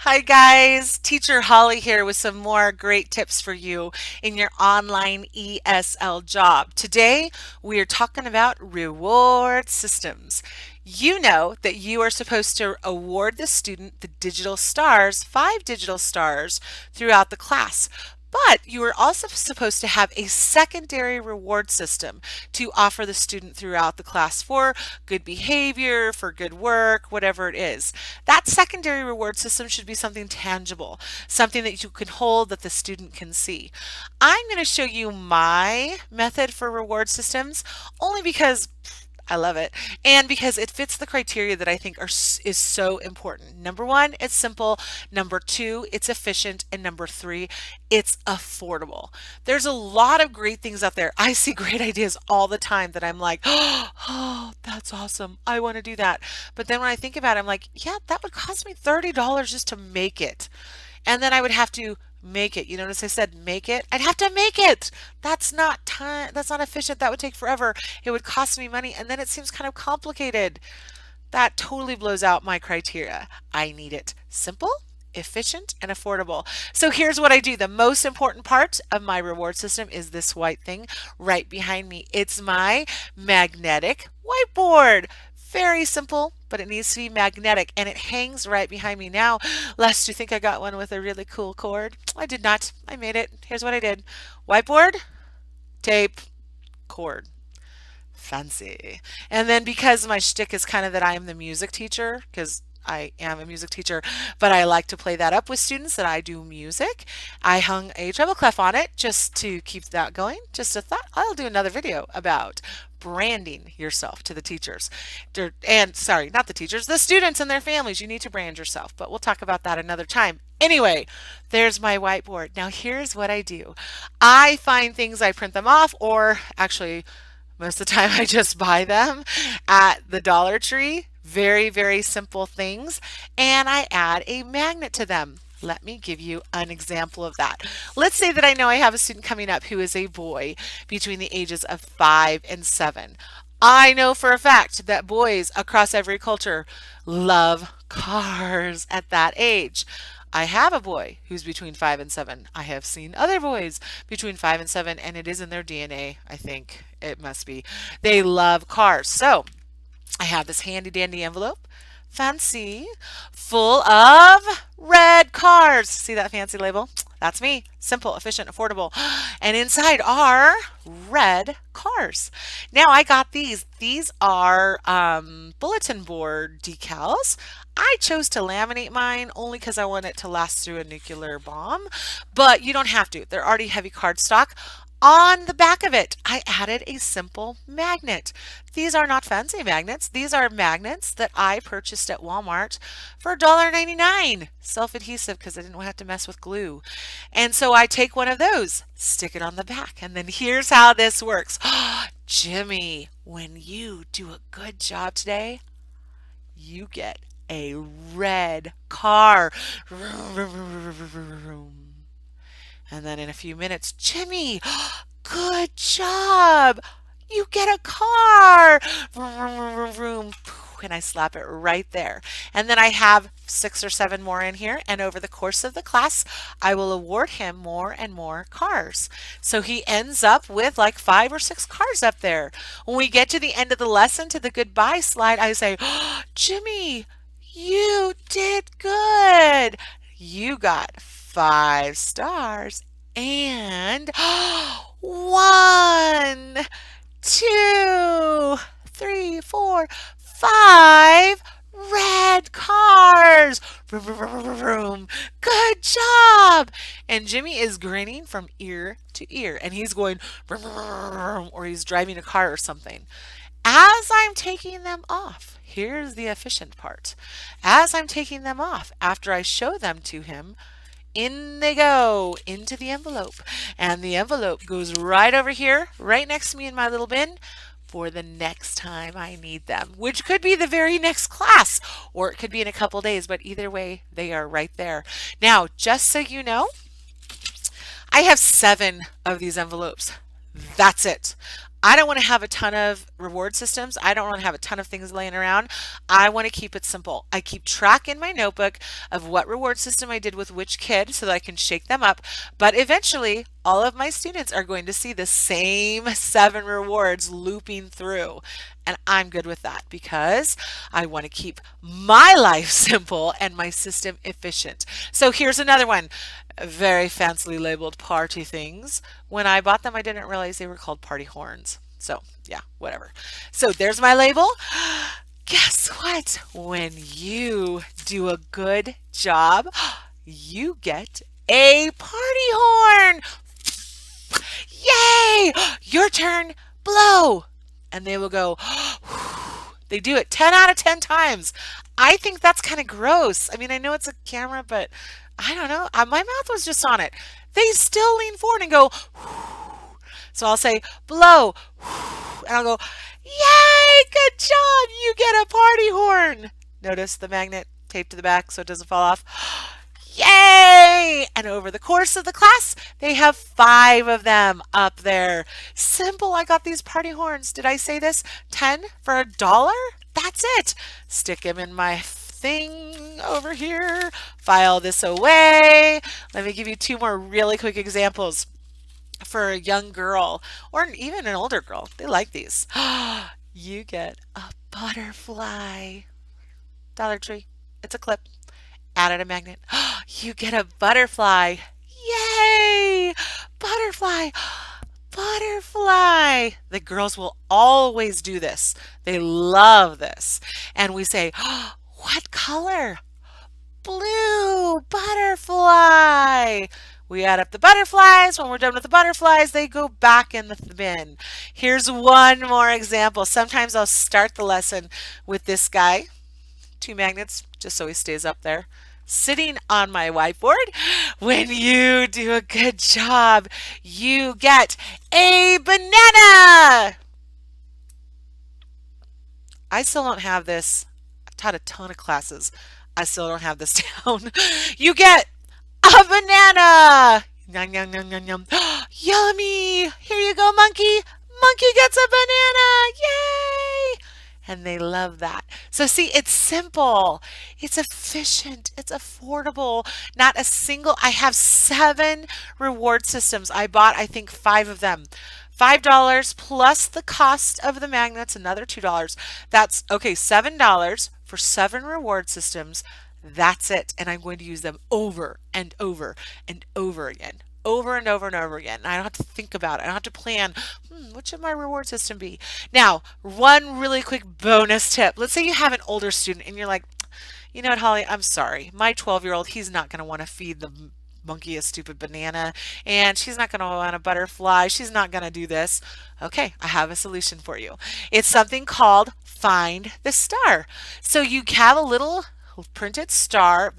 Hi guys, Teacher Holly here with some more great tips for you in your online ESL job. Today we are talking about reward systems. You know that you are supposed to award the student the digital stars, 5 digital stars throughout the class. But you are also supposed to have a secondary reward system to offer the student throughout the class for good behavior, for good work, whatever it is. That secondary reward system should be something tangible, something that you can hold that the student can see. I'm going to show you my method for reward systems only because I love it. And because it fits the criteria that I think is so important. Number one, it's simple. Number two, it's efficient. And number three, it's affordable. There's a lot of great things out there. I see great ideas all the time that I'm like, oh, that's awesome. I want to do that. But then when I think about it, I'm like, yeah, that would cost me $30 just to make it. And then I would have to make it. You notice I said make it? I'd have to make it. That's not time, that's not efficient. That would take forever. It would cost me money, and then it seems kind of complicated. That totally blows out my criteria. I need it simple, efficient, and affordable. So here's what I do. The most important part of my reward system is this white thing right behind me. It's my magnetic whiteboard. Very simple, but it needs to be magnetic, and it hangs right behind me now. Lest you think I got one with a really cool cord. I did not. I made it. Here's what I did. Whiteboard, tape, cord. Fancy. And then because my shtick is kind of that I am the music teacher, because I am a music teacher, but I like to play that up with students that I do music. I hung a treble clef on it just to keep that going. Just a thought. I'll do another video about branding yourself to the teachers. And sorry, not the teachers, the students and their families. You need to brand yourself, but we'll talk about that another time. Anyway, there's my whiteboard. Now here's what I do. I find things, I print them off, or actually most of the time I just buy them at the Dollar Tree. Very, very simple things. And I add a magnet to them. Let me give you an example of that. Let's say that I know I have a student coming up who is a boy between the ages of 5 and 7. I know for a fact that boys across every culture love cars at that age. I have a boy who's between 5 and 7. I have seen other boys between 5 and 7, and it is in their DNA, I think it must be. They love cars. So I have this handy dandy envelope, fancy, full of red cars. See that fancy label? That's me. Simple, efficient, affordable. And inside are red cars. Now I got these. These are bulletin board decals. I chose to laminate mine only because I want it to last through a nuclear bomb, but you don't have to. They're already heavy cardstock. On the back of it, I added a simple magnet. These are not fancy magnets. These are magnets that I purchased at Walmart for $1.99. Self-adhesive because I didn't have to mess with glue. And so I take one of those, stick it on the back, and then here's how this works. Jimmy, when you do a good job today, you get a red car. And then in a few minutes, Jimmy, good job. You get a car. And I slap it right there. And then I have 6 or 7 more in here. And over the course of the class, I will award him more and more cars. So he ends up with like 5 or 6 cars up there. When we get to the end of the lesson, to the goodbye slide, I say, oh, Jimmy, you did good. You got 5 stars and 1, 2, 3, 4, 5 red cars. Vroom, vroom, vroom, vroom, vroom. Good job. And Jimmy is grinning from ear to ear and he's going vroom, vroom, vroom, vroom, or he's driving a car or something. As I'm taking them off, here's the efficient part. As I'm taking them off, after I show them to him, in they go into the envelope. And the envelope goes right over here, right next to me in my little bin for the next time I need them, which could be the very next class or it could be in a couple days, but either way, they are right there. Now, just so you know, I have 7 of these envelopes. That's it. I don't want to have a ton of reward systems. I don't want to have a ton of things laying around. I want to keep it simple. I keep track in my notebook of what reward system I did with which kid so that I can shake them up. But eventually, all of my students are going to see the same 7 rewards looping through. And I'm good with that because I want to keep my life simple and my system efficient. So here's another one. Very fancily labeled party things. When I bought them, I didn't realize they were called party horns. So yeah, whatever. So there's my label. Guess what? When you do a good job, you get a party horn. Yay! Your turn, blow. And they will go, they do it 10 out of 10 times. I think that's kind of gross. I mean, I know it's a camera, but I don't know. My mouth was just on it. They still lean forward and go, so I'll say, blow, and I'll go, yay, good job. You get a party horn. Notice the magnet taped to the back so it doesn't fall off. Yay! And over the course of the class, they have 5 of them up there. Simple. I got these party horns. Did I say this? 10 for $1? That's it. Stick them in my thing over here. File this away. Let me give you 2 more really quick examples for a young girl or even an older girl. They like these. You get a butterfly. Dollar Tree. It's a clip. Added a magnet. You get a butterfly. Yay! Butterfly. Butterfly. The girls will always do this. They love this. And we say, what color? Blue. Butterfly. We add up the butterflies. When we're done with the butterflies, they go back in the bin. Here's one more example. Sometimes I'll start the lesson with this guy. 2 magnets, just so he stays up there, sitting on my whiteboard. When you do a good job, you get a banana. I still don't have this. I've taught a ton of classes. I still don't have this down. You get a banana. Yum, yum, yum, yum, yum. Yummy. Here you go, monkey. Monkey gets a banana. Yay. And they love that. So see, it's simple, it's efficient, it's affordable. Not a single, I have 7 reward systems. I bought, I think, 5 of them. $5 plus the cost of the magnets, another $2. That's okay, $7 for 7 reward systems. That's it. And I'm going to use them over and over and over again. Over and over and over again. I don't have to think about it. I don't have to plan, what should my reward system be? Now, one really quick bonus tip. Let's say you have an older student and you're like, you know what, Holly, I'm sorry. My 12-year-old, he's not going to want to feed the monkey a stupid banana, and she's not going to want a butterfly. She's not going to do this. Okay, I have a solution for you. It's something called Find the Star. So you have a little printed star,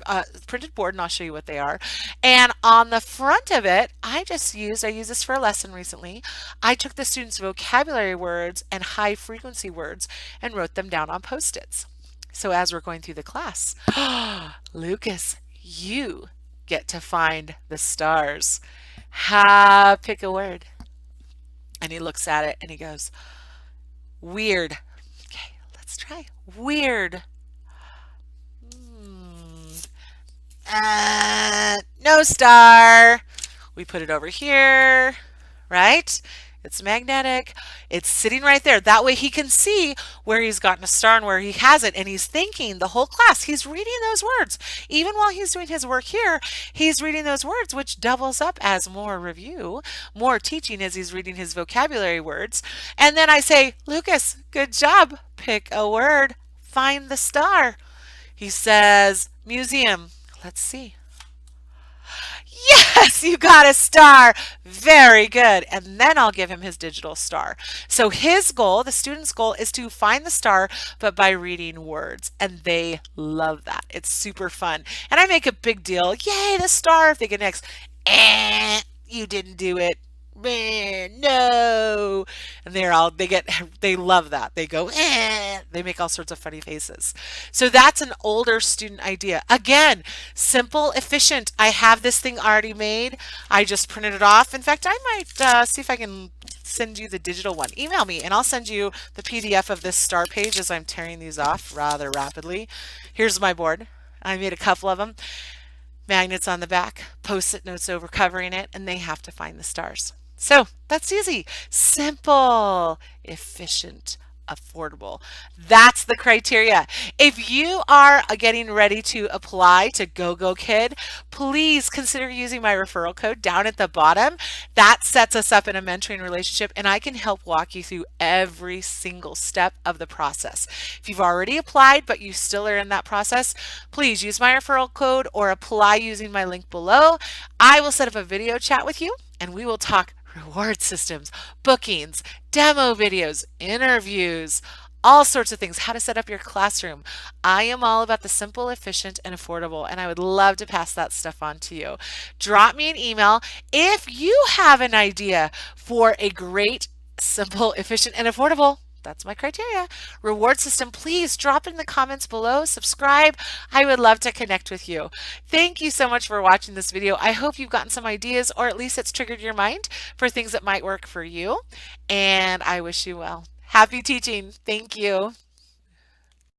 printed board, and I'll show you what they are. And on the front of it, I used this for a lesson recently. I took the students' vocabulary words and high frequency words and wrote them down on Post-its. So as we're going through the class, Lucas, you get to find the stars. Pick a word. And he looks at it and he goes, weird. Okay, let's try. Weird. No star. We put it over here, right? It's magnetic. It's sitting right there. That way he can see where he's gotten a star and where he hasn't. And he's thinking the whole class. He's reading those words. Even while he's doing his work here, he's reading those words, which doubles up as more review, more teaching as he's reading his vocabulary words. And then I say, Lucas, good job. Pick a word. Find the star. He says, museum. Let's see. Yes, you got a star. Very good. And then I'll give him his digital star. So his goal, the student's goal, is to find the star, but by reading words. And they love that. It's super fun. And I make a big deal. Yay, the star. If they get next, you didn't do it. Man, no. And they love that. They go, eh. They make all sorts of funny faces. So that's an older student idea. Again, simple, efficient. I have this thing already made. I just printed it off. In fact, I might see if I can send you the digital one. Email me and I'll send you the PDF of this star page as I'm tearing these off rather rapidly. Here's my board. I made a couple of them. Magnets on the back, post-it notes over covering it, and they have to find the stars. So that's easy, simple, efficient, affordable. That's the criteria. If you are getting ready to apply to GOGOKID, please consider using my referral code down at the bottom. That sets us up in a mentoring relationship, and I can help walk you through every single step of the process. If you've already applied, but you still are in that process, please use my referral code or apply using my link below. I will set up a video chat with you, and we will talk reward systems, bookings, demo videos, interviews, all sorts of things, how to set up your classroom. I am all about the simple, efficient, and affordable, and I would love to pass that stuff on to you. Drop me an email if you have an idea for a great, simple, efficient, and affordable. That's my criteria. Reward system, please drop it in the comments below. Subscribe. I would love to connect with you. Thank you so much for watching this video. I hope you've gotten some ideas, or at least it's triggered your mind for things that might work for you. And I wish you well. Happy teaching. Thank you.